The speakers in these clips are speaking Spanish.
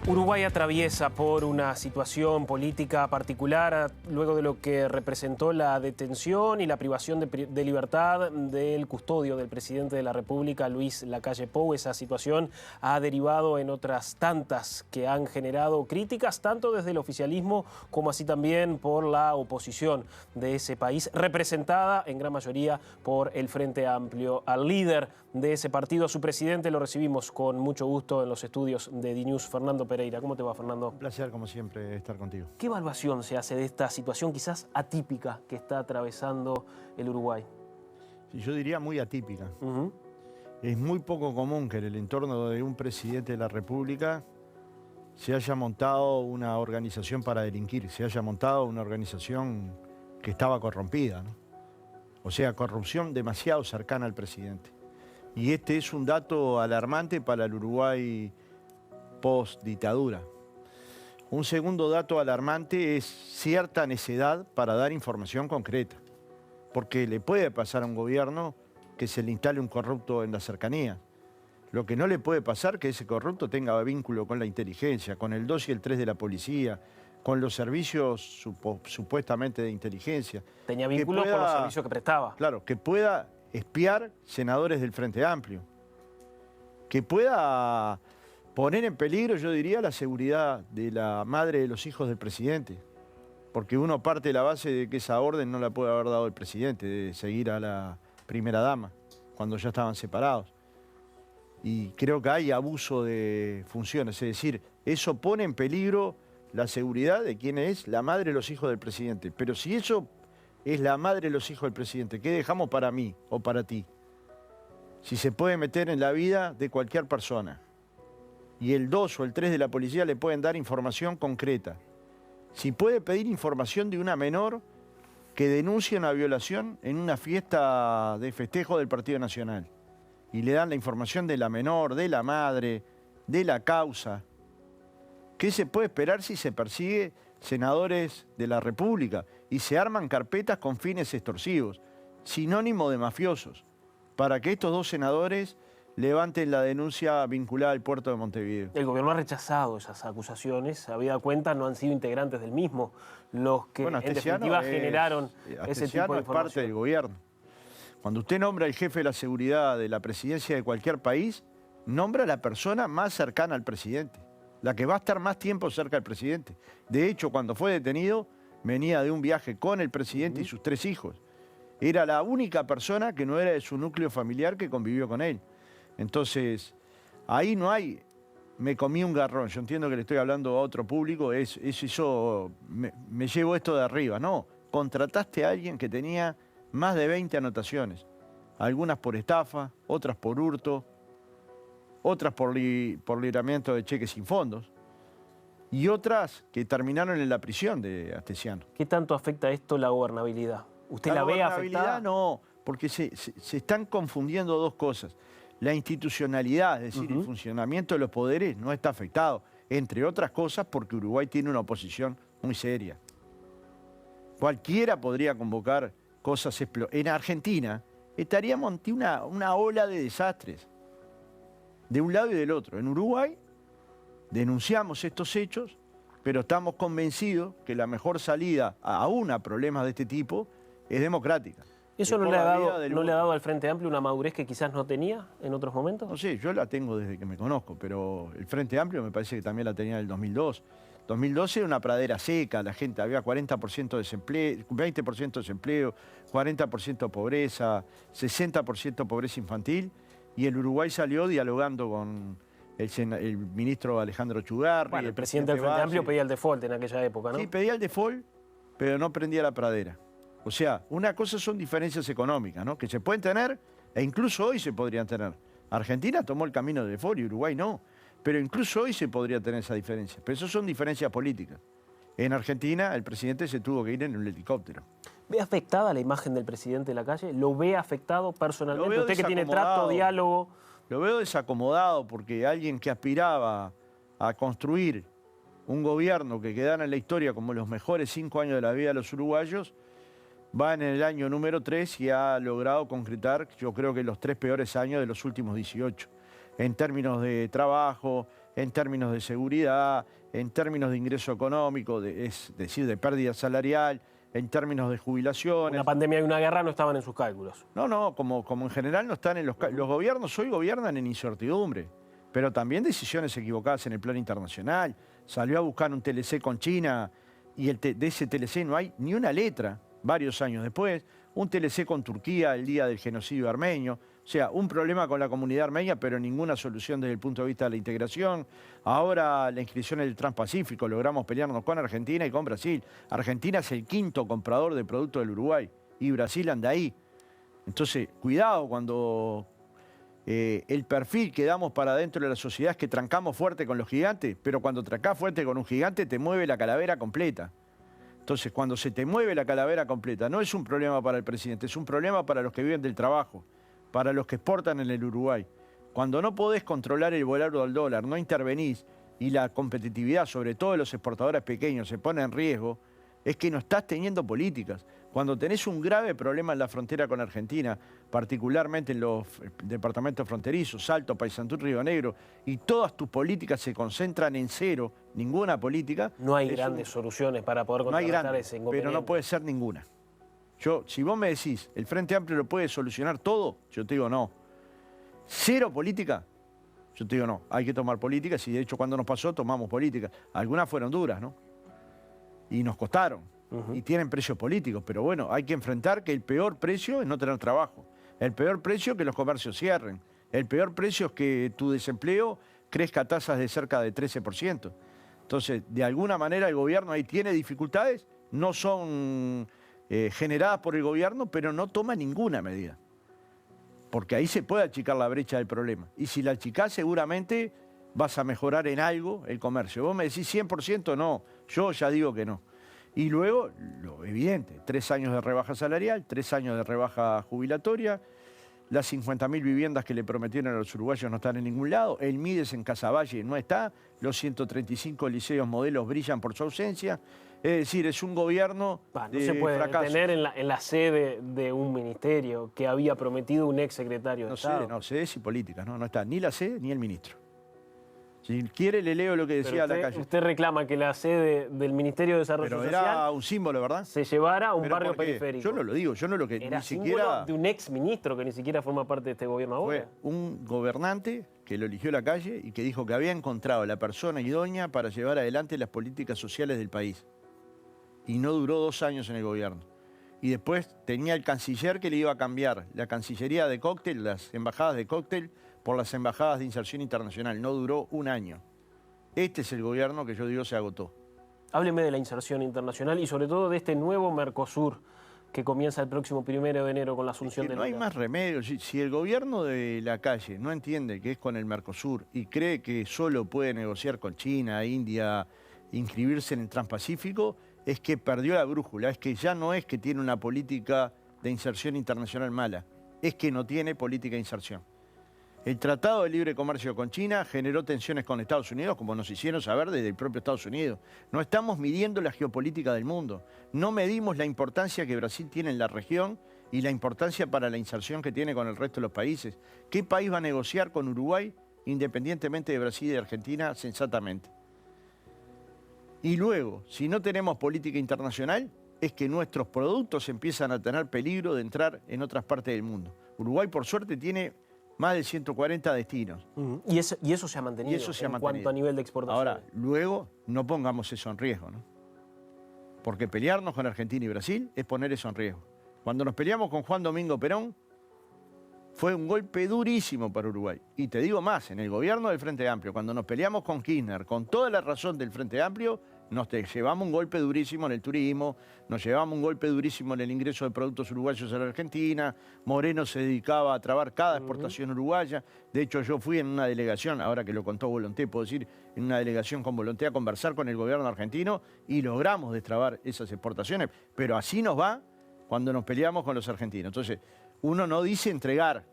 Uruguay atraviesa por una situación política particular luego de lo que representó la detención y la privación de libertad del custodio del presidente de la República, Luis Lacalle Pou. Esa situación ha derivado en otras tantas que han generado críticas, tanto desde el oficialismo como así también por la oposición de ese país, representada en gran mayoría por el Frente Amplio. Al líder de ese partido, a su presidente, lo recibimos con mucho gusto en los estudios de DNews. Fernando Pereira. ¿Cómo te va, Fernando? Un placer, como siempre, estar contigo. ¿Qué evaluación se hace de esta situación quizás atípica que está atravesando el Uruguay? Sí, yo diría muy atípica. Es muy poco común que en el entorno de un presidente de la República se haya montado una organización para delinquir, se haya montado una organización que estaba corrompida, ¿no? O sea, corrupción demasiado cercana al presidente. Y este es un dato alarmante para el Uruguay post-dictadura. Un segundo dato alarmante es cierta necedad para dar información concreta, porque le puede pasar a un gobierno que se le instale un corrupto en la cercanía. Lo que no le puede pasar es que ese corrupto tenga vínculo con la inteligencia, con el 2 y el 3 de la policía, con los servicios supuestamente de inteligencia. Tenía vínculo con los servicios que prestaba. Claro, que pueda espiar senadores del Frente Amplio, que pueda poner en peligro, yo diría, la seguridad de la madre de los hijos del presidente. Porque uno parte de la base de que esa orden no la puede haber dado el presidente, de seguir a la primera dama, cuando ya estaban separados. Y creo que hay abuso de funciones, es decir, eso pone en peligro la seguridad de quién es la madre de los hijos del presidente. Pero si eso es la madre de los hijos del presidente, ¿qué dejamos para mí o para ti? Si se puede meter en la vida de cualquier persona. Y el 2 o el 3 de la policía le pueden dar información concreta. Si puede pedir información de una menor que denuncia una violación en una fiesta de festejo del Partido Nacional. Y le dan la información de la menor, de la madre, de la causa. ¿Qué se puede esperar si se persigue senadores de la República y se arman carpetas con fines extorsivos, sinónimo de mafiosos, para que estos dos senadores levanten la denuncia vinculada al puerto de Montevideo? El gobierno ha rechazado esas acusaciones. Habida cuenta, no han sido integrantes del mismo los que en definitiva generaron ese tipo de información. Es parte del gobierno. Cuando usted nombra al jefe de la seguridad de la presidencia de cualquier país, nombra a la persona más cercana al presidente, la que va a estar más tiempo cerca del presidente. De hecho, cuando fue detenido, venía de un viaje con el presidente y sus 3 hijos. Era la única persona que no era de su núcleo familiar que convivió con él. Entonces, ahí no hay, me comí un garrón. Yo entiendo que le estoy hablando a otro público, me llevo esto de arriba. No, contrataste a alguien que tenía más de 20 anotaciones. Algunas por estafa, otras por hurto, otras por libramiento de cheques sin fondos y otras que terminaron en la prisión de Astesiano. ¿Qué tanto afecta esto la gobernabilidad? ¿Usted la ve afectada? La gobernabilidad no, porque se están confundiendo dos cosas. La institucionalidad, es decir, el funcionamiento de los poderes no está afectado, entre otras cosas porque Uruguay tiene una oposición muy seria. Cualquiera podría convocar cosas. En Argentina estaríamos ante una ola de desastres, de un lado y del otro. En Uruguay denunciamos estos hechos, pero estamos convencidos que la mejor salida aún a problemas de este tipo es democrática. ¿Eso no le ha dado al Frente Amplio una madurez que quizás no tenía en otros momentos? No sé, yo la tengo desde que me conozco, pero el Frente Amplio me parece que también la tenía en el 2002. 2012 era una pradera seca, la gente, había 40% de desempleo, 20% de desempleo, 40% pobreza, 60% pobreza infantil, y el Uruguay salió dialogando con el ministro Alejandro Chugarri. Bueno, el presidente del Frente Amplio pedía el default en aquella época, ¿no? Sí, pedía el default, pero no prendía la pradera. O sea, una cosa son diferencias económicas, ¿no?, que se pueden tener, e incluso hoy se podrían tener. Argentina tomó el camino del default y Uruguay no. Pero incluso hoy se podría tener esa diferencia. Pero eso son diferencias políticas. En Argentina el presidente se tuvo que ir en un helicóptero. ¿Ve afectada la imagen del presidente Lacalle? ¿Lo ve afectado personalmente? ¿Usted que tiene trato, diálogo? Lo veo desacomodado porque alguien que aspiraba a construir un gobierno que quedara en la historia como los mejores 5 años de la vida de los uruguayos, va en el año número 3 y ha logrado concretar, yo creo que los 3 peores años de los últimos 18. En términos de trabajo, en términos de seguridad, en términos de ingreso económico, es decir, de pérdida salarial, en términos de jubilaciones. Una pandemia y una guerra no estaban en sus cálculos. No, como en general no están en los gobiernos hoy gobiernan en incertidumbre, pero también decisiones equivocadas en el plano internacional. Salió a buscar un TLC con China y de ese TLC no hay ni una letra varios años después. Un TLC con Turquía el día del genocidio armenio. O sea, un problema con la comunidad armenia, pero ninguna solución desde el punto de vista de la integración. Ahora la inscripción en el Transpacífico, logramos pelearnos con Argentina y con Brasil. Argentina es el quinto comprador de productos del Uruguay y Brasil anda ahí. Entonces, cuidado cuando el perfil que damos para dentro de la sociedad es que trancamos fuerte con los gigantes, pero cuando trancás fuerte con un gigante te mueve la calavera completa. Entonces, cuando se te mueve la calavera completa, no es un problema para el presidente, es un problema para los que viven del trabajo, para los que exportan en el Uruguay. Cuando no podés controlar el volar del dólar, no intervenís y la competitividad, sobre todo de los exportadores pequeños, se pone en riesgo, es que no estás teniendo políticas. Cuando tenés un grave problema en la frontera con Argentina, particularmente en los departamentos fronterizos, Salto, Paysandú, Río Negro, y todas tus políticas se concentran en cero, ninguna política... No hay grandes soluciones para poder contrarrestar ese inconveniente. Pero no puede ser ninguna. Si vos me decís, ¿el Frente Amplio lo puede solucionar todo? Yo te digo no. ¿Cero política? Yo te digo no. Hay que tomar políticas y de hecho cuando nos pasó tomamos políticas. Algunas fueron duras, ¿no? Y nos costaron. Y tienen precios políticos. Pero bueno, hay que enfrentar que el peor precio es no tener trabajo. El peor precio es que los comercios cierren. El peor precio es que tu desempleo crezca a tasas de cerca de 13%. Entonces, de alguna manera el gobierno ahí tiene dificultades. No son... generadas por el gobierno, pero no toma ninguna medida. Porque ahí se puede achicar la brecha del problema. Y si la achicás, seguramente vas a mejorar en algo el comercio. Vos me decís 100%, no. Yo ya digo que no. Y luego, lo evidente, 3 años de rebaja salarial, 3 años de rebaja jubilatoria, las 50.000 viviendas que le prometieron a los uruguayos no están en ningún lado, el Mides en Casaballe no está, los 135 liceos modelos brillan por su ausencia. Es decir, es un gobierno no se puede fracaso. tener en la sede de un ministerio que había prometido un ex secretario de Estado. No, sedes y políticas, no está ni la sede ni el ministro. Si quiere le leo lo que decía usted, la calle. Usted reclama que la sede del Ministerio de Desarrollo Pero Social era un símbolo, ¿verdad? se llevara a un ¿Pero barrio por qué? periférico. Yo no lo digo, yo no lo que Era ni siquiera... de un ex ministro que ni siquiera forma parte de este gobierno ahora. Fue un gobernante que lo eligió la calle y que dijo que había encontrado la persona idónea para llevar adelante las políticas sociales del país. Y no duró 2 años en el gobierno. Y después tenía el canciller que le iba a cambiar la cancillería de cóctel, las embajadas de cóctel, por las embajadas de inserción internacional. No duró 1 año. Este es el gobierno que yo digo se agotó. Hábleme de la inserción internacional y sobre todo de este nuevo Mercosur que comienza el próximo 1 de enero con la asunción de no hay más remedio. Si el gobierno de la calle no entiende que es con el Mercosur y cree que solo puede negociar con China, India, inscribirse en el Transpacífico, es que perdió la brújula, es que ya no es que tiene una política de inserción internacional mala, es que no tiene política de inserción. El Tratado de Libre Comercio con China generó tensiones con Estados Unidos, como nos hicieron saber desde el propio Estados Unidos. No estamos midiendo la geopolítica del mundo. No medimos la importancia que Brasil tiene en la región y la importancia para la inserción que tiene con el resto de los países. ¿Qué país va a negociar con Uruguay, independientemente de Brasil y de Argentina, sensatamente? Y luego, si no tenemos política internacional, es que nuestros productos empiezan a tener peligro de entrar en otras partes del mundo. Uruguay, por suerte, tiene más de 140 destinos. Y eso se ha mantenido en cuanto a nivel de exportación. Ahora, luego no pongamos eso en riesgo, ¿no? Porque pelearnos con Argentina y Brasil es poner eso en riesgo. Cuando nos peleamos con Juan Domingo Perón, fue un golpe durísimo para Uruguay. Y te digo más, en el gobierno del Frente Amplio, cuando nos peleamos con Kirchner, con toda la razón del Frente Amplio, nos llevamos un golpe durísimo en el turismo, nos llevamos un golpe durísimo en el ingreso de productos uruguayos a la Argentina. Moreno se dedicaba a trabar cada exportación uruguaya. De hecho, yo fui en una delegación, ahora que lo contó Volonté, puedo decir, en una delegación con Volonté a conversar con el gobierno argentino y logramos destrabar esas exportaciones. Pero así nos va cuando nos peleamos con los argentinos. Entonces, uno no dice entregar,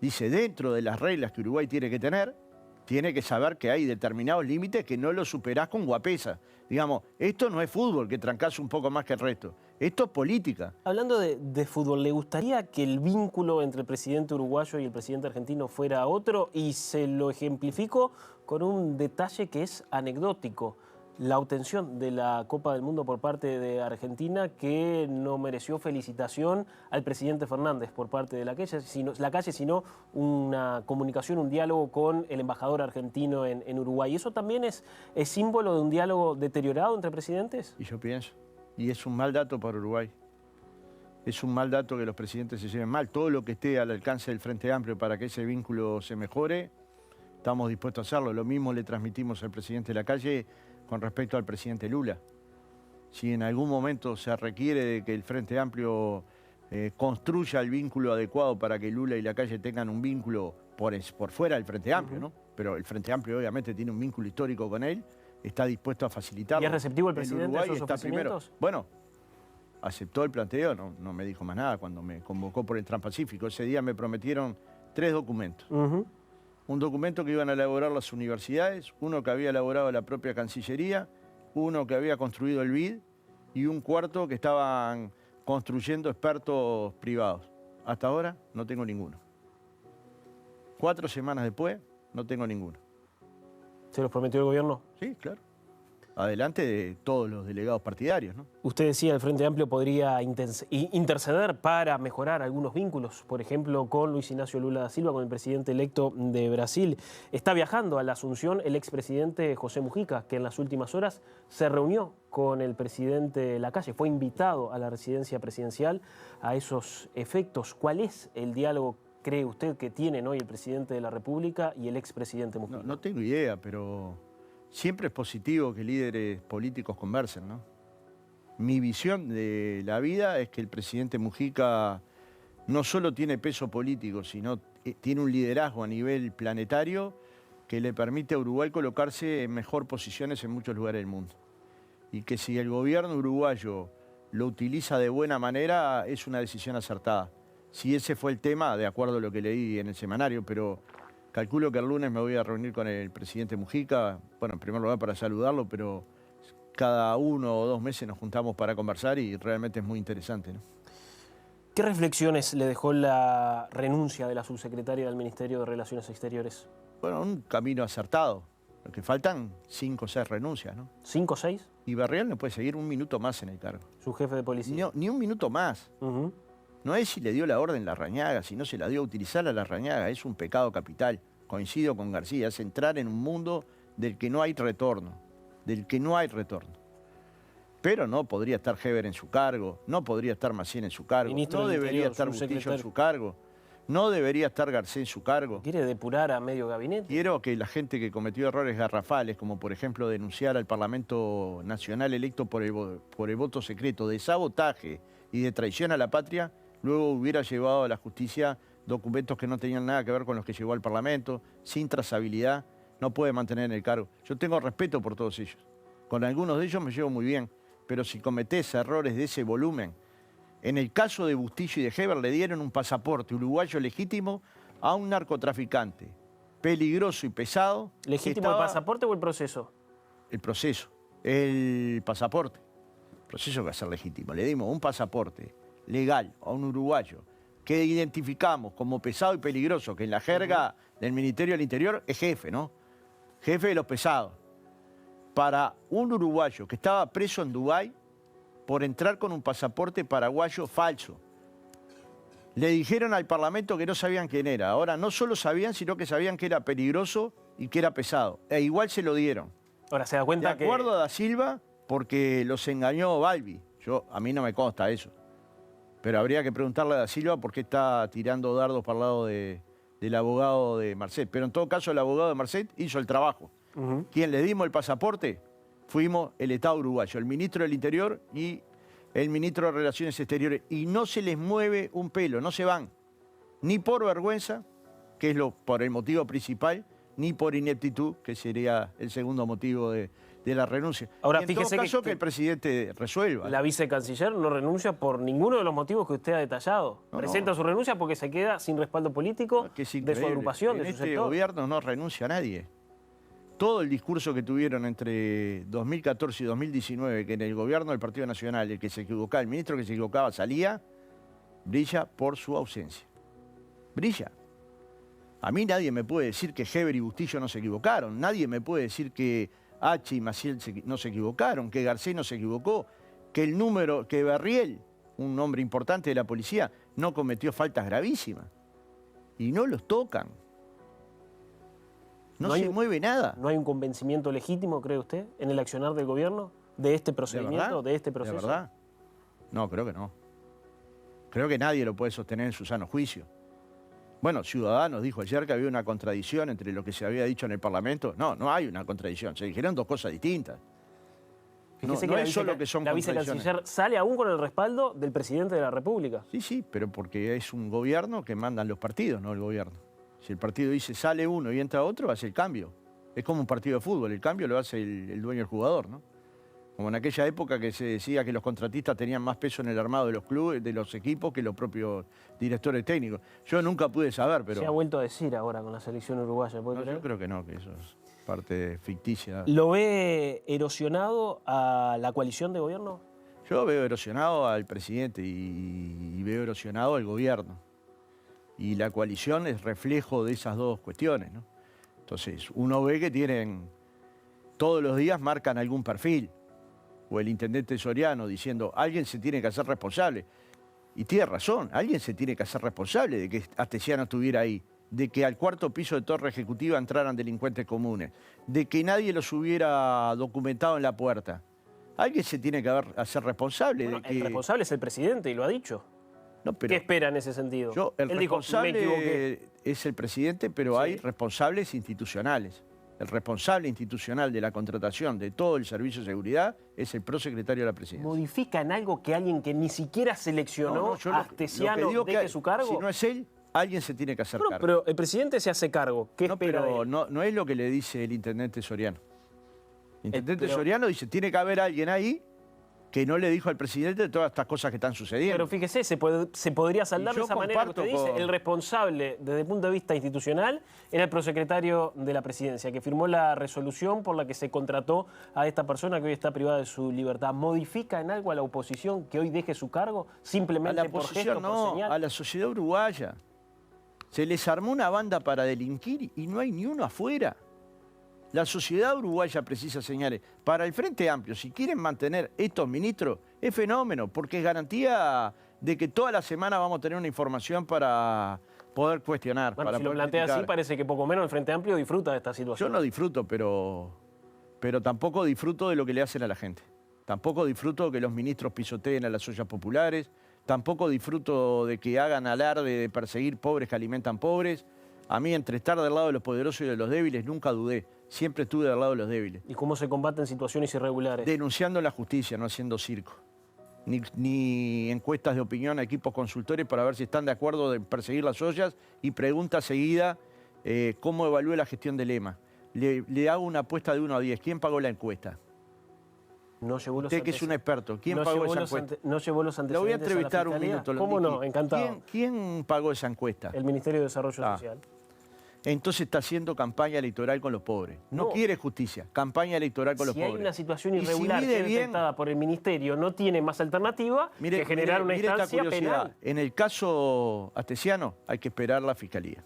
dice dentro de las reglas que Uruguay tiene que tener, tiene que saber que hay determinados límites que no los superás con guapesa. Digamos, esto no es fútbol, que trancás un poco más que el resto. Esto es política. Hablando de fútbol, ¿le gustaría que el vínculo entre el presidente uruguayo y el presidente argentino fuera otro? Y se lo ejemplifico con un detalle que es anecdótico. La obtención de la Copa del Mundo por parte de Argentina, que no mereció felicitación al presidente Fernández por parte de la calle, sino una comunicación, un diálogo con el embajador argentino en Uruguay. ¿Eso también es símbolo de un diálogo deteriorado entre presidentes? Y yo pienso, y es un mal dato para Uruguay. Es un mal dato que los presidentes se lleven mal. Todo lo que esté al alcance del Frente Amplio para que ese vínculo se mejore, estamos dispuestos a hacerlo. Lo mismo le transmitimos al presidente de la calle con respecto al presidente Lula. Si en algún momento se requiere de que el Frente Amplio construya el vínculo adecuado para que Lula y la calle tengan un vínculo por fuera del Frente Amplio, ¿no? Pero el Frente Amplio obviamente tiene un vínculo histórico con él, está dispuesto a facilitarlo. ¿Y es receptivo el presidente Uruguay a esos está ofrecimientos? Primero. Bueno, aceptó el planteo, no me dijo más nada cuando me convocó por el Transpacífico. Ese día me prometieron 3 documentos. Un documento que iban a elaborar las universidades, uno que había elaborado la propia Cancillería, uno que había construido el BID y un cuarto que estaban construyendo expertos privados. Hasta ahora no tengo ninguno. 4 semanas después no tengo ninguno. ¿Se los prometió el gobierno? Sí, claro. Adelante de todos los delegados partidarios, ¿no? Usted decía, el Frente Amplio podría interceder para mejorar algunos vínculos, por ejemplo, con Luis Ignacio Lula da Silva, con el presidente electo de Brasil. Está viajando a la Asunción el expresidente José Mujica, que en las últimas horas se reunió con el presidente Lacalle, fue invitado a la residencia presidencial a esos efectos. ¿Cuál es el diálogo, cree usted, que tienen hoy el presidente de la República y el expresidente Mujica? No tengo idea, pero siempre es positivo que líderes políticos conversen, ¿no? Mi visión de la vida es que el presidente Mujica no solo tiene peso político, sino tiene un liderazgo a nivel planetario que le permite a Uruguay colocarse en mejor posiciones en muchos lugares del mundo. Y que si el gobierno uruguayo lo utiliza de buena manera, es una decisión acertada. Si ese fue el tema, de acuerdo a lo que leí en el semanario, pero calculo que el lunes me voy a reunir con el presidente Mujica, bueno, en primer lugar para saludarlo, pero cada 1 o 2 meses nos juntamos para conversar y realmente es muy interesante, ¿no? ¿Qué reflexiones le dejó la renuncia de la subsecretaria del Ministerio de Relaciones Exteriores? Bueno, un camino acertado. Lo que faltan 5 o 6 renuncias, ¿no? ¿5 o 6? Y Barrial no puede seguir un minuto más en el cargo. Su jefe de policía. Ni un minuto más. No es si le dio la orden Larrañaga, si no se la dio a utilizar a Larrañaga. Es un pecado capital. Coincido con García, es entrar en un mundo del que no hay retorno. Del que no hay retorno. Pero no podría estar Heber en su cargo, no podría estar Maciel en su cargo, no debería estar Bustillo en su cargo, no debería estar Garcés en su cargo. ¿Quiere depurar a medio gabinete? Quiero que la gente que cometió errores garrafales, como por ejemplo denunciar al Parlamento Nacional electo por el voto secreto, de sabotaje y de traición a la patria, luego hubiera llevado a la justicia documentos que no tenían nada que ver con los que llevó al Parlamento, sin trazabilidad, no puede mantener en el cargo. Yo tengo respeto por todos ellos. Con algunos de ellos me llevo muy bien, pero si cometés errores de ese volumen, en el caso de Bustillo y de Heber le dieron un pasaporte uruguayo legítimo a un narcotraficante peligroso y pesado. ¿Legítimo el pasaporte o el proceso? El proceso, el pasaporte. El proceso que va a ser legítimo. Le dimos un pasaporte legal a un uruguayo que identificamos como pesado y peligroso, que en la jerga del Ministerio del Interior es jefe, ¿no? Jefe de los pesados. Para un uruguayo que estaba preso en Dubái por entrar con un pasaporte paraguayo falso. Le dijeron al Parlamento que no sabían quién era. Ahora no solo sabían, sino que sabían que era peligroso y que era pesado. E igual se lo dieron. Ahora se da cuenta que... De acuerdo a Da Silva, porque los engañó Balbi. A mí no me consta eso. Pero habría que preguntarle a Da Silva por qué está tirando dardos para el lado del abogado de Marcet. Pero en todo caso el abogado de Marcet hizo el trabajo. Quien le dimos el pasaporte fuimos el Estado uruguayo, el ministro del Interior y el ministro de Relaciones Exteriores. Y no se les mueve un pelo, no se van. Ni por vergüenza, que es por el motivo principal, ni por ineptitud, que sería el segundo motivo de la renuncia. Ahora, y en fíjese todo caso que el presidente resuelva. La vicecanciller no renuncia por ninguno de los motivos que usted ha detallado. Presenta su renuncia porque se queda sin respaldo político Que es de su increíble. agrupación, de su este sector. gobierno no renuncia a nadie. Todo el discurso que tuvieron entre 2014 y 2019, que en el gobierno del Partido Nacional, el que se equivocaba, el ministro que se equivocaba salía, brilla por su ausencia. Brilla. A mí nadie me puede decir que Heber y Bustillo no se equivocaron. Nadie me puede decir que H y Maciel no se equivocaron, que Garcés no se equivocó, que Berriel, un hombre importante de la policía, no cometió faltas gravísimas. Y no los tocan. No se mueve nada. ¿No hay un convencimiento legítimo, cree usted, en el accionar del gobierno de este procedimiento, de este proceso? ¿De verdad? No, creo que no. Creo que nadie lo puede sostener en su sano juicio. Bueno, Ciudadanos dijo ayer que había una contradicción entre lo que se había dicho en el Parlamento. No, no hay una contradicción. Se dijeron dos cosas distintas. Fíjese No que es solo que son la contradicciones. vicecanciller sale aún con el respaldo del presidente de la República. Sí, sí, pero porque es un gobierno que mandan los partidos, no el gobierno. Si el partido dice sale uno y entra otro, hace el cambio. Es como un partido de fútbol, el cambio lo hace el dueño del jugador, ¿no? Como en aquella época que se decía que los contratistas tenían más peso en el armado de los clubes, de los equipos, que los propios directores técnicos. Yo nunca pude saber, pero... Se ha vuelto a decir ahora con la selección uruguaya, ¿puede creer? Yo creo que no, que eso es parte ficticia. ¿Lo ve erosionado a la coalición de gobierno? Yo veo erosionado al presidente y veo erosionado al gobierno. Y la coalición es reflejo de esas dos cuestiones, ¿no? Entonces, uno ve que todos los días marcan algún perfil. O el intendente Soriano diciendo, alguien se tiene que hacer responsable. Y tiene razón, alguien se tiene que hacer responsable de que Astesiano estuviera ahí, de que al cuarto piso de Torre Ejecutiva entraran delincuentes comunes, de que nadie los hubiera documentado en la puerta. Alguien se tiene que hacer responsable. Bueno, de que... El responsable es el presidente y lo ha dicho. No, pero ¿Qué espera en ese sentido? el Él dijo, me equivoqué. responsable es el presidente, pero hay responsables institucionales. El responsable institucional de la contratación de todo el servicio de seguridad es el prosecretario de la presidencia. ¿Modifica en algo que alguien que ni siquiera seleccionó a Astesiano deje su cargo? Si no es él, alguien se tiene que hacer cargo. Pero el presidente se hace cargo. ¿Qué espera de él? No es lo que le dice el intendente Soriano. El intendente Soriano dice, tiene que haber alguien ahí que no le dijo al presidente de todas estas cosas que están sucediendo. Pero fíjese, se podría saldar de esa manera que usted dice. El responsable, desde el punto de vista institucional, era el prosecretario de la presidencia, que firmó la resolución por la que se contrató a esta persona que hoy está privada de su libertad. ¿Modifica en algo a la oposición que hoy deje su cargo? Simplemente a la por oposición gesto, no, por señal. a la sociedad uruguaya. Se les armó una banda para delinquir y no hay ni uno afuera. La sociedad uruguaya precisa señales. Para el Frente Amplio, si quieren mantener estos ministros, es fenómeno, porque es garantía de que toda la semana vamos a tener una información para poder cuestionar. Bueno, para si lo poder plantea criticar. así, parece que poco menos el Frente Amplio disfruta de esta Yo situación. no disfruto, pero tampoco disfruto de lo que le hacen a la gente. Tampoco disfruto que los ministros pisoteen a las ollas populares. Tampoco disfruto de que hagan alarde de perseguir pobres que alimentan pobres. A mí, entre estar del lado de los poderosos y de los débiles, nunca dudé. Siempre estuve del lado de los débiles. ¿Y cómo se combaten situaciones irregulares? Denunciando la justicia, no haciendo circo. Ni encuestas de opinión a equipos consultores para ver si están de acuerdo en perseguir las ollas y pregunta seguida cómo evalúe la gestión de Lema. Le hago una apuesta de 1 a 10. ¿Quién pagó la encuesta? No llevó los Usted que es un experto, ¿quién pagó esa encuesta? No llevó los antecedentes. Lo voy a entrevistar un minuto. ¿Cómo no? Encantado. ¿Quién pagó esa encuesta? El Ministerio de Desarrollo Social. Entonces está haciendo campaña electoral con los pobres. No quiere justicia, campaña electoral con los pobres. Si hay una situación irregular que es detectada por el Ministerio, no tiene más alternativa que generar una instancia penal. En el caso Astesiano hay que esperar la Fiscalía.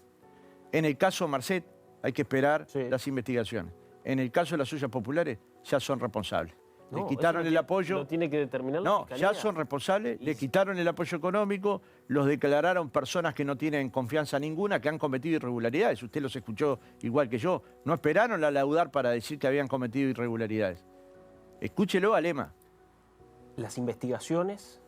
En el caso Marcet hay que esperar las investigaciones. En el caso de las ollas populares ya son responsables. Le quitaron el apoyo. ¿Lo tiene que determinar la Fiscalía? Ya son responsables, le quitaron el apoyo económico, los declararon personas que no tienen confianza ninguna, que han cometido irregularidades. Usted los escuchó igual que yo. No esperaron la laudar para decir que habían cometido irregularidades. Escúchelo a Lema. Las investigaciones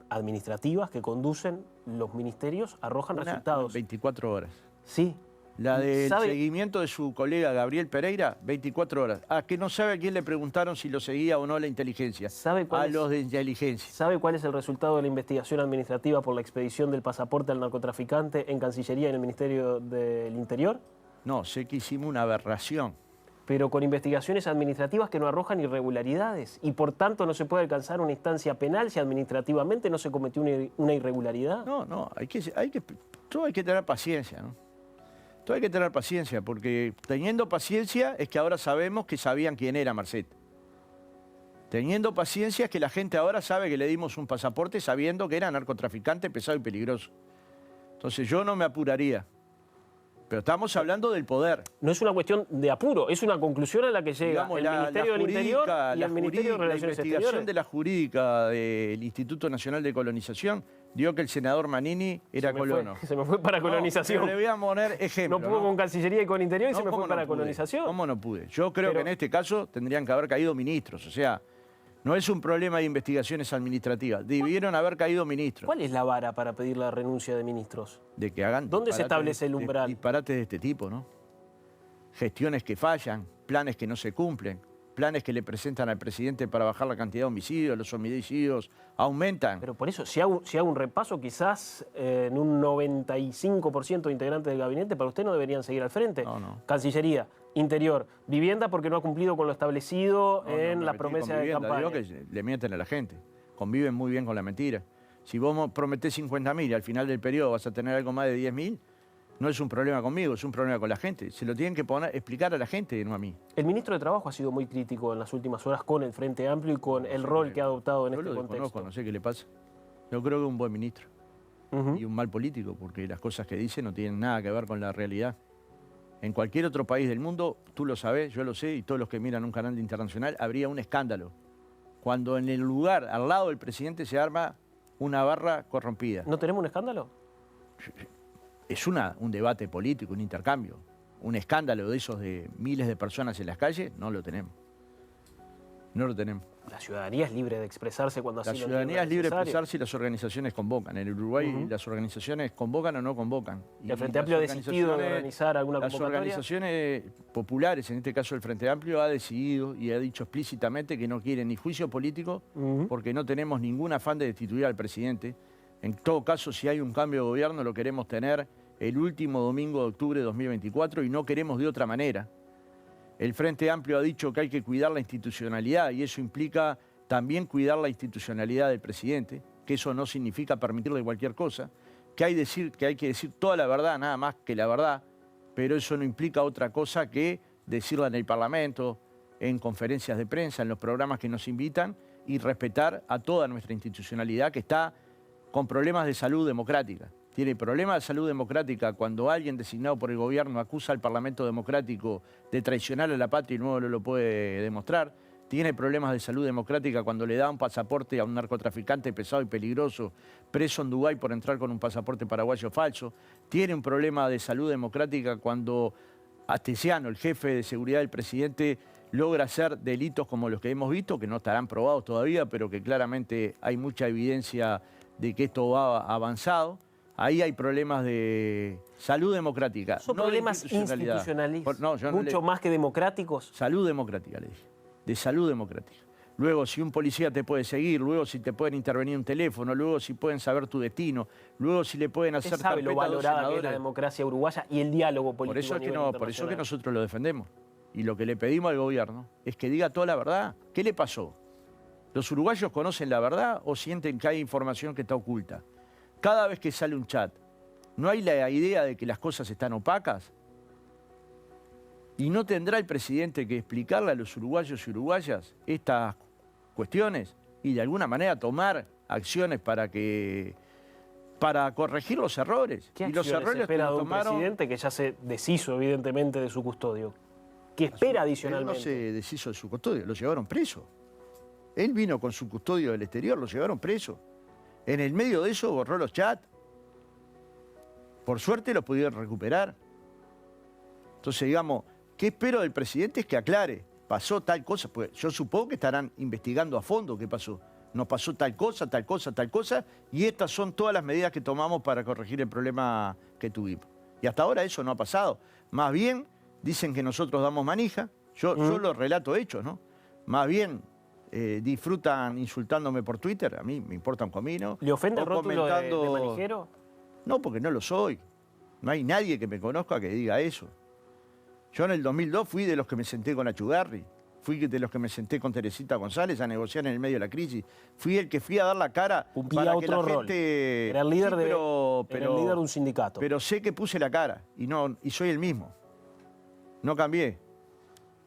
administrativas que conducen los ministerios arrojan resultados. 24 horas. Sí. La del seguimiento de su colega Gabriel Pereira, 24 horas. Que no sabe a quién le preguntaron si lo seguía o no la inteligencia. A los de inteligencia. ¿Sabe cuál es el resultado de la investigación administrativa por la expedición del pasaporte al narcotraficante en Cancillería y en el Ministerio del Interior? No, sé que hicimos una aberración. Pero con investigaciones administrativas que no arrojan irregularidades. Y por tanto no se puede alcanzar una instancia penal si administrativamente no se cometió una irregularidad. No, todo hay que tener paciencia, ¿no? Todo hay que tener paciencia, porque teniendo paciencia es que ahora sabemos que sabían quién era Marcet. Teniendo paciencia es que la gente ahora sabe que le dimos un pasaporte sabiendo que era narcotraficante pesado y peligroso. Entonces yo no me apuraría. Pero estamos hablando del poder. No es una cuestión de apuro, es una conclusión a la que llega el Ministerio del Interior y el Ministerio de Relaciones Exteriores. La investigación de la jurídica del Instituto Nacional de Colonización dio que el senador Manini era colono. Se me fue para colonización. No, le voy a poner ejemplo. No pudo con Cancillería y con Interior y se me fue para colonización. ¿Cómo no pude? Yo creo que en este caso tendrían que haber caído ministros. O sea, no es un problema de investigaciones administrativas. Debieron haber caído ministros. ¿Cuál es la vara para pedir la renuncia de ministros? De que hagan ¿Dónde se establece el umbral? Disparates de este tipo, ¿no? Gestiones que fallan, planes que no se cumplen, planes que le presentan al presidente para bajar la cantidad de homicidios, los homicidios aumentan. Pero por eso, si hago un repaso, quizás en un 95% de integrantes del gabinete, para usted no deberían seguir al frente. No. Cancillería, Interior, Vivienda porque no ha cumplido con lo establecido en la promesa de campaña. Digo que le mienten a la gente, conviven muy bien con la mentira. Si vos prometés 50.000 y al final del periodo vas a tener algo más de 10.000, no es un problema conmigo, es un problema con la gente. Se lo tienen que explicar a la gente, no a mí. El ministro de Trabajo ha sido muy crítico en las últimas horas con el Frente Amplio y con el rol que ha adoptado en este contexto. No sé qué le pasa. Yo creo que es un buen ministro y un mal político, porque las cosas que dice no tienen nada que ver con la realidad. En cualquier otro país del mundo, tú lo sabés, yo lo sé, y todos los que miran un canal internacional, habría un escándalo. Cuando en el lugar, al lado del presidente, se arma una barra corrompida. ¿No tenemos un escándalo? Es un debate político, un intercambio. Un escándalo de esos de miles de personas en las calles, no lo tenemos. No lo tenemos. La ciudadanía es libre de expresarse cuando así lo entienda. La ciudadanía es libre de expresarse y las organizaciones convocan. En el Uruguay las organizaciones convocan o no convocan. ¿Y el Frente Amplio ha decidido de organizar alguna convocatoria? Las organizaciones populares, en este caso el Frente Amplio, ha decidido y ha dicho explícitamente que no quiere ni juicio político porque no tenemos ningún afán de destituir al presidente. En todo caso, si hay un cambio de gobierno, lo queremos tener el último domingo de octubre de 2024 y no queremos de otra manera. El Frente Amplio ha dicho que hay que cuidar la institucionalidad y eso implica también cuidar la institucionalidad del presidente, que eso no significa permitirle cualquier cosa, que hay que decir toda la verdad, nada más que la verdad, pero eso no implica otra cosa que decirla en el Parlamento, en conferencias de prensa, en los programas que nos invitan y respetar a toda nuestra institucionalidad que está con problemas de salud democrática. Tiene problemas de salud democrática cuando alguien designado por el gobierno acusa al Parlamento Democrático de traicionar a la patria y no lo puede demostrar. Tiene problemas de salud democrática cuando le da un pasaporte a un narcotraficante pesado y peligroso preso en Dubái por entrar con un pasaporte paraguayo falso. Tiene un problema de salud democrática cuando Astesiano, el jefe de seguridad del presidente, logra hacer delitos como los que hemos visto, que no estarán probados todavía, pero que claramente hay mucha evidencia de que esto va avanzado. Ahí hay problemas de salud democrática. Son problemas institucionalistas, mucho más que democráticos. Salud democrática, le dije. De salud democrática. Luego, si un policía te puede seguir, luego si te pueden intervenir un teléfono, luego si pueden saber tu destino, luego si le pueden hacer carpeta a lo valorada que es la democracia uruguaya y el diálogo político. Por eso que nosotros lo defendemos. Y lo que le pedimos al gobierno es que diga toda la verdad. ¿Qué le pasó? ¿Los uruguayos conocen la verdad o sienten que hay información que está oculta? Cada vez que sale un chat, ¿no hay la idea de que las cosas están opacas? ¿Y no tendrá el presidente que explicarle a los uruguayos y uruguayas estas cuestiones y de alguna manera tomar acciones para corregir los errores? ¿Qué acciones espera de un presidente que ya se deshizo evidentemente de su custodio? ¿Qué espera adicionalmente? Él no se deshizo de su custodio, lo llevaron preso. Él vino con su custodio del exterior, lo llevaron preso. En el medio de eso borró los chats. Por suerte los pudieron recuperar. Entonces, digamos, ¿qué espero del presidente? Es que aclare. Pasó tal cosa. Pues yo supongo que estarán investigando a fondo qué pasó. Nos pasó tal cosa, tal cosa, tal cosa. Y estas son todas las medidas que tomamos para corregir el problema que tuvimos. Y hasta ahora eso no ha pasado. Más bien, dicen que nosotros damos manija. Yo lo relato hechos, ¿no? Más bien... disfrutan insultándome por Twitter, a mí me importa un comino. ¿Le ofende el rótulo de manijero? No, porque no lo soy. No hay nadie que me conozca que diga eso. Yo en el 2002 fui de los que me senté con Achugarri, fui de los que me senté con Teresita González a negociar en el medio de la crisis. Fui el que fui a dar la cara Cumplía para que la otro rol. gente... Era el líder, Sí, era el líder de un sindicato. Pero sé que puse la cara y soy el mismo. No cambié.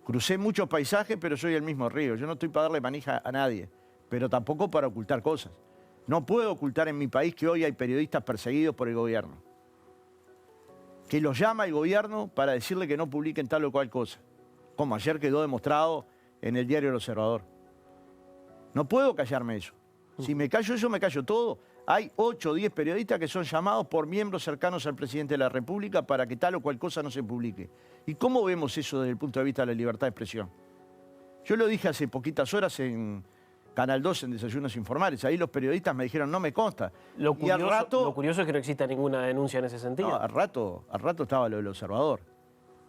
Crucé muchos paisajes, pero soy el mismo Río. Yo no estoy para darle manija a nadie, pero tampoco para ocultar cosas. No puedo ocultar en mi país que hoy hay periodistas perseguidos por el gobierno, que los llama el gobierno para decirle que no publiquen tal o cual cosa, como ayer quedó demostrado en el diario El Observador. No puedo callarme eso. Si me callo eso, me callo todo. Hay 8 o 10 periodistas que son llamados por miembros cercanos al presidente de la República para que tal o cual cosa no se publique. ¿Y cómo vemos eso desde el punto de vista de la libertad de expresión? Yo lo dije hace poquitas horas en Canal 2 en Desayunos Informales. Ahí los periodistas me dijeron, no me consta. Lo Y al rato... lo curioso es que no exista ninguna denuncia en ese sentido. No, al rato estaba lo del Observador.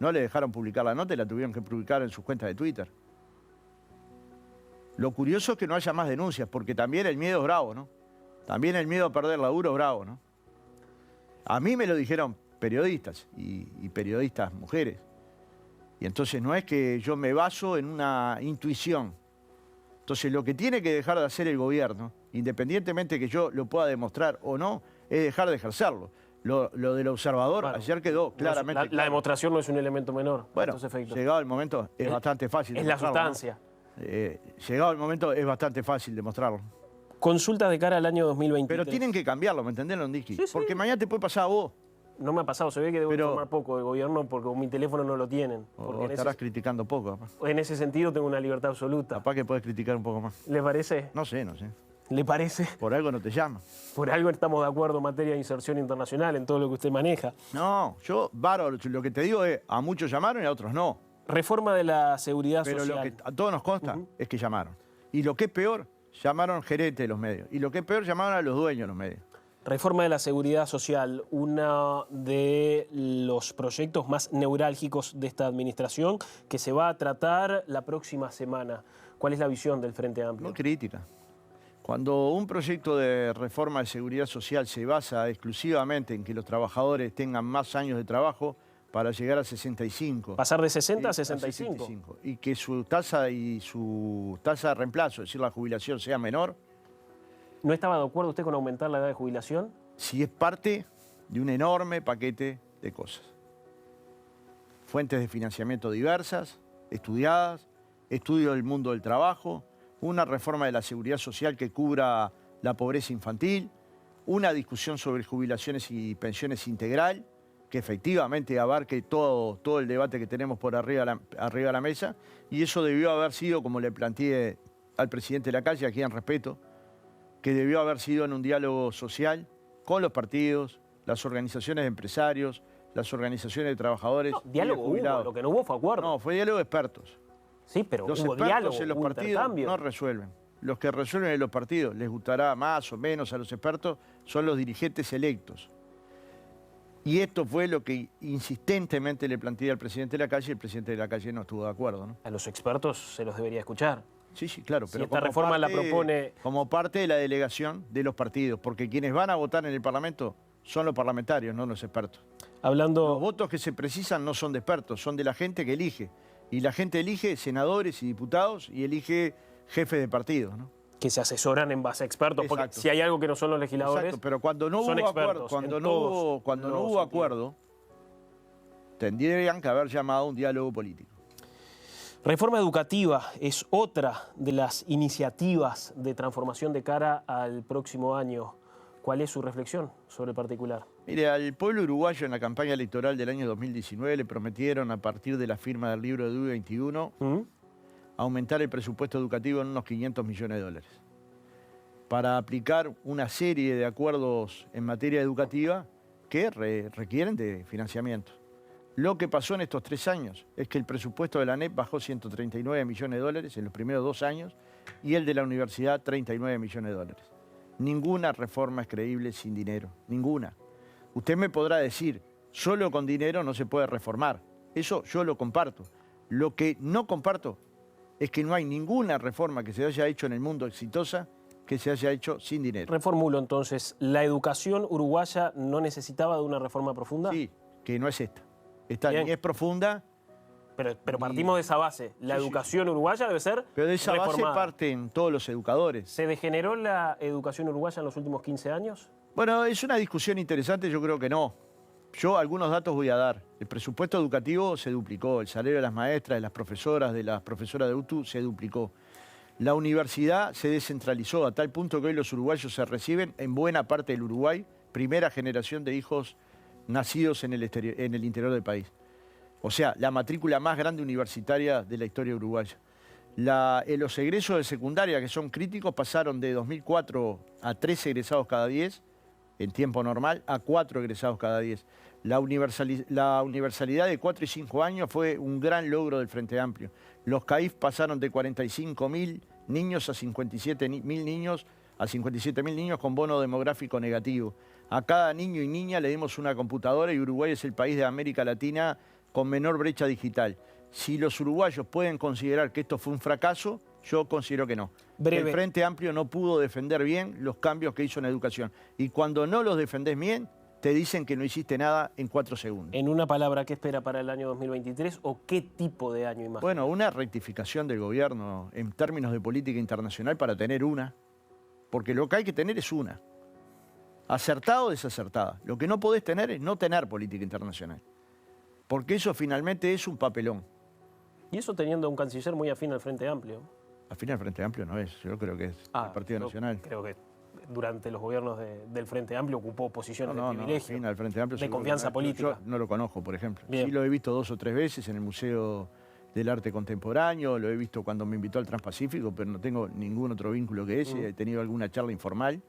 No le dejaron publicar la nota y la tuvieron que publicar en sus cuentas de Twitter. Lo curioso es que no haya más denuncias, porque también el miedo es bravo, ¿no? También el miedo a perder laburo es bravo, ¿no? A mí me lo dijeron periodistas y periodistas mujeres. Y entonces no es que yo me baso en una intuición. Entonces lo que tiene que dejar de hacer el gobierno, independientemente que yo lo pueda demostrar o no, es dejar de ejercerlo. Lo del Observador ayer quedó claramente La demostración no es un elemento menor. Bueno, llegado el momento es bastante fácil es demostrarlo, la sustancia. ¿no? Llegado el momento es bastante fácil demostrarlo. Consultas de cara al año 2023. Pero tienen que cambiarlo, ¿me entendés, Londisky? Sí, sí. Porque mañana te puede pasar a vos. No me ha pasado, se ve que debo informar poco del gobierno porque con mi teléfono no lo tienen. O estarás criticando poco. En ese sentido tengo una libertad absoluta. Capaz que podés criticar un poco más. ¿Le parece? No sé. ¿Le parece? Por algo no te llama. Por algo estamos de acuerdo en materia de inserción internacional, en todo lo que usted maneja. No, yo, bárbaro, lo que te digo es, a muchos llamaron y a otros no. Reforma de la seguridad Pero social. lo que a todos nos consta es que llamaron. Y lo que es peor, llamaron gerentes de los medios. Y lo que es peor, llamaron a los dueños de los medios. Reforma de la seguridad social, uno de los proyectos más neurálgicos de esta administración que se va a tratar la próxima semana. ¿Cuál es la visión del Frente Amplio? No crítica. Cuando un proyecto de reforma de seguridad social se basa exclusivamente en que los trabajadores tengan más años de trabajo para llegar a 65. Pasar de 60 a 65. Y que su tasa de reemplazo, es decir, la jubilación, sea menor. ¿No estaba de acuerdo usted con aumentar la edad de jubilación? Si es parte de un enorme paquete de cosas. Fuentes de financiamiento diversas, estudiadas, estudio del mundo del trabajo, una reforma de la seguridad social que cubra la pobreza infantil, una discusión sobre jubilaciones y pensiones integral, que efectivamente abarque todo el debate que tenemos por arriba de la mesa, y eso debió haber sido, como le planteé al presidente Lacalle, a quien respeto, que debió haber sido en un diálogo social con los partidos, las organizaciones de empresarios, las organizaciones de trabajadores. No, diálogo hubo, lo que no hubo fue acuerdo. No, fue diálogo de expertos. Sí, pero los hubo expertos diálogo, en los hubo partidos intercambio. no resuelven. Los que resuelven en los partidos, les gustará más o menos a los expertos, son los dirigentes electos. Y esto fue lo que insistentemente le planteé al presidente de Lacalle, y el presidente de Lacalle no estuvo de acuerdo, ¿no? A los expertos se los debería escuchar. Sí, claro, Si pero esta reforma la propone... como parte de la delegación de los partidos, porque quienes van a votar en el Parlamento son los parlamentarios, no los expertos. Hablando... Los votos que se precisan no son de expertos, son de la gente que elige. Y la gente elige senadores y diputados y elige jefes de partidos, ¿no? Que se asesoran en base a expertos, porque Exacto. si hay algo que no son los legisladores... Exacto, pero cuando no son hubo acuerdo, expertos cuando en no todos hubo los acuerdo, tendrían que haber llamado a un diálogo político. Reforma educativa es otra de las iniciativas de transformación de cara al próximo año. ¿Cuál es su reflexión sobre el particular? Mire, al pueblo uruguayo en la campaña electoral del año 2019 le prometieron, a partir de la firma del libro de DUI 21, aumentar el presupuesto educativo en unos 500 millones de dólares para aplicar una serie de acuerdos en materia educativa que requieren de financiamiento. Lo que pasó en estos 3 años es que el presupuesto de la ANEP bajó 139 millones de dólares en los primeros 2 años y el de la universidad 39 millones de dólares. Ninguna reforma es creíble sin dinero, ninguna. Usted me podrá decir, solo con dinero no se puede reformar. Eso yo lo comparto. Lo que no comparto es que no hay ninguna reforma que se haya hecho en el mundo exitosa que se haya hecho sin dinero. Reformulo entonces, ¿la educación uruguaya no necesitaba de una reforma profunda? Sí, que no es esta. Esta Bien. ni es profunda, Pero partimos de esa base. La educación uruguaya debe ser Pero de esa reformada. base parten todos los educadores. ¿Se degeneró la educación uruguaya en los últimos 15 años? Bueno, es una discusión interesante, yo creo que no. Yo algunos datos voy a dar. El presupuesto educativo se duplicó, el salario de las maestras, de las profesoras de UTU se duplicó. La universidad se descentralizó a tal punto que hoy los uruguayos se reciben en buena parte del Uruguay, primera generación de hijos nacidos en el interior del país. O sea, la matrícula más grande universitaria de la historia uruguaya. Los egresos de secundaria, que son críticos, pasaron de 2004 a 3 egresados cada 10, en tiempo normal, a 4 egresados cada 10. La universalidad de 4 y 5 años fue un gran logro del Frente Amplio. Los CAIF pasaron de 45.000 niños a 57.000 niños, a 57.000 niños con bono demográfico negativo. A cada niño y niña le dimos una computadora y Uruguay es el país de América Latina con menor brecha digital. Si los uruguayos pueden considerar que esto fue un fracaso, yo considero que no. Breve. El Frente Amplio no pudo defender bien los cambios que hizo en educación. Y cuando no los defendés bien, te dicen que no hiciste nada en 4 segundos. En una palabra, ¿qué espera para el año 2023 o qué tipo de año imagina? Bueno, una rectificación del gobierno en términos de política internacional para tener una. Porque lo que hay que tener es una. Acertada o desacertada. Lo que no podés tener es no tener política internacional. Porque eso finalmente es un papelón. Y eso teniendo a un canciller muy afín al Frente Amplio. Al final el Frente Amplio no es, yo creo que es el Partido Nacional. Creo que durante los gobiernos del Frente Amplio ocupó posiciones de privilegio, al Frente Amplio de confianza política. Yo no lo conozco, por ejemplo. Bien. Sí lo he visto 2 o 3 veces en el Museo del Arte Contemporáneo, lo he visto cuando me invitó al Transpacífico, pero no tengo ningún otro vínculo que ese, he tenido alguna charla informal.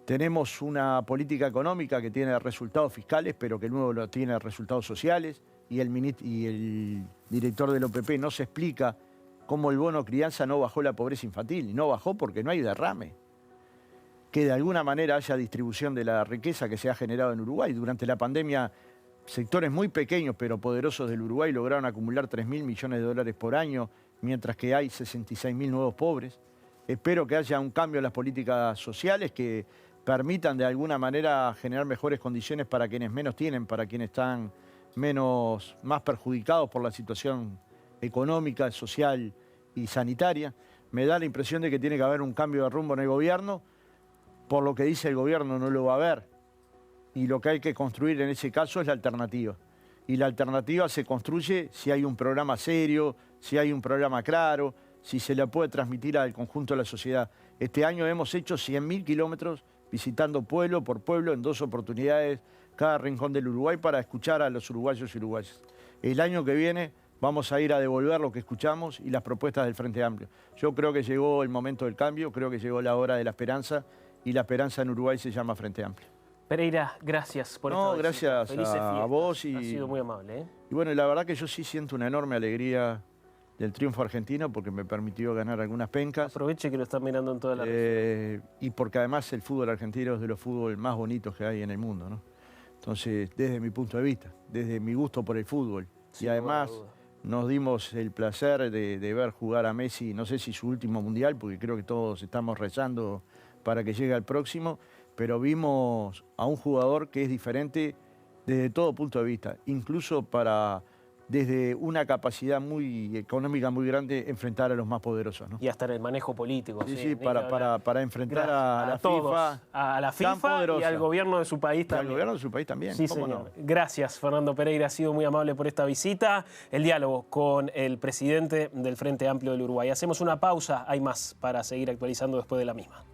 Tenemos una política económica que tiene resultados fiscales, pero que luego lo tiene resultados sociales, y el director del OPP no se explica cómo el bono crianza no bajó la pobreza infantil. Y no bajó porque no hay derrame. Que de alguna manera haya distribución de la riqueza que se ha generado en Uruguay. Durante la pandemia, sectores muy pequeños pero poderosos del Uruguay lograron acumular 3.000 millones de dólares por año, mientras que hay 66.000 nuevos pobres. Espero que haya un cambio en las políticas sociales que permitan de alguna manera generar mejores condiciones para quienes menos tienen, para quienes están más perjudicados por la situación económica, social y sanitaria. Me da la impresión de que tiene que haber un cambio de rumbo en el gobierno. Por lo que dice el gobierno no lo va a haber. Y lo que hay que construir en ese caso es la alternativa. Y la alternativa se construye si hay un programa serio, si hay un programa claro, si se le puede transmitir al conjunto de la sociedad. Este año hemos hecho 100.000 kilómetros visitando pueblo por pueblo en 2 oportunidades cada rincón del Uruguay para escuchar a los uruguayos y uruguayas. El año que viene vamos a ir a devolver lo que escuchamos y las propuestas del Frente Amplio. Yo creo que llegó el momento del cambio, creo que llegó la hora de la esperanza y la esperanza en Uruguay se llama Frente Amplio. Pereira, gracias por esta visita. Gracias a vos. Ha sido muy amable. Y bueno, la verdad que yo sí siento una enorme alegría del triunfo argentino porque me permitió ganar algunas pencas. Aproveche que lo están mirando en toda la región. Y porque además el fútbol argentino es de los fútbol más bonitos que hay en el mundo, ¿no? Entonces, desde mi punto de vista, desde mi gusto por el fútbol. Y además nos dimos el placer de ver jugar a Messi, no sé si su último mundial, porque creo que todos estamos rezando para que llegue al próximo, pero vimos a un jugador que es diferente desde todo punto de vista, incluso desde una capacidad muy económica muy grande, enfrentar a los más poderosos, ¿no? Y hasta en el manejo político. Sí, para enfrentar a la todos, FIFA. A la FIFA y al gobierno de su país también. Y al gobierno de su país también. Sí, ¿Cómo señor. no? Gracias, Fernando Pereira. Ha sido muy amable por esta visita. El diálogo con el presidente del Frente Amplio del Uruguay. Hacemos una pausa. Hay más para seguir actualizando después de la misma.